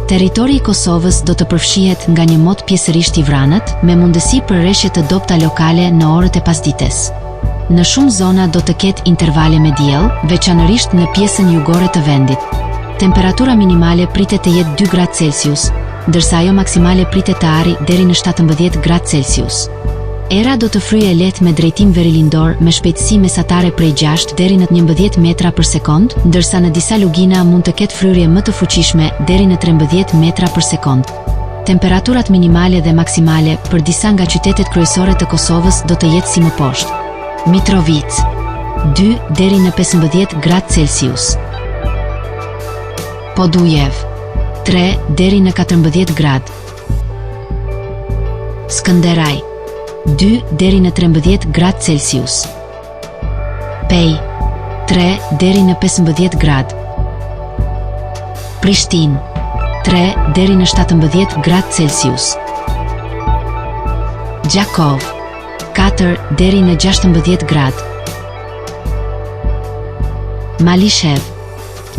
Territori i Kosovës do të përfshihet nga një mot pjesërisht i vranët, me mundësi për rreshje të dobta lokale në orët e pasdites. Në shumë zona do të ketë intervale me diell, veçanërisht në pjesën jugore të vendit. Temperatura minimale pritet të jetë 2 gradë Celsius, ndërsa ajo maksimale pritet të arrijë deri në 17 gradë Celsius. Era do të fryjë lehtë me drejtim verilindor me shpejtësi mesatare prej 6 deri në 11 metra për sekond, ndërsa në disa lugina mund të ketë fryrje më të fuqishme deri në 13 metra për sekond. Temperaturat minimale dhe maksimale për disa nga qytetet kryesore të Kosovës do të jetë si më poshtë. Mitrovica 2 deri në 15 gradë Celsius. Podujev 3 deri në 14 gradë. Skënderaj 2 deri në 13 gradë Celsius. Pej 3 deri në 15 gradë. Prishtinë 3 deri në 17 gradë Celsius. Gjakov 4 deri në 16 gradë. Malishev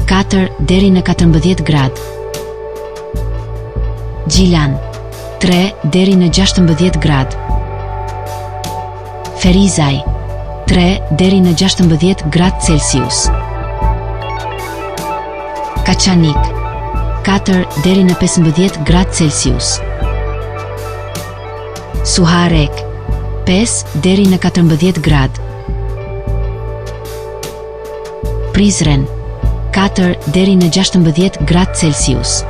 4 deri në 14 gradë. Gjilan 3 deri në 16 gradë. Ferizaj 3 deri në 16 gradë Celsius. Kaçanik 4 deri në 15 gradë Celsius. Suharek 5 deri në 14 gradë. Prizren 4 deri në 16 gradë Celsius.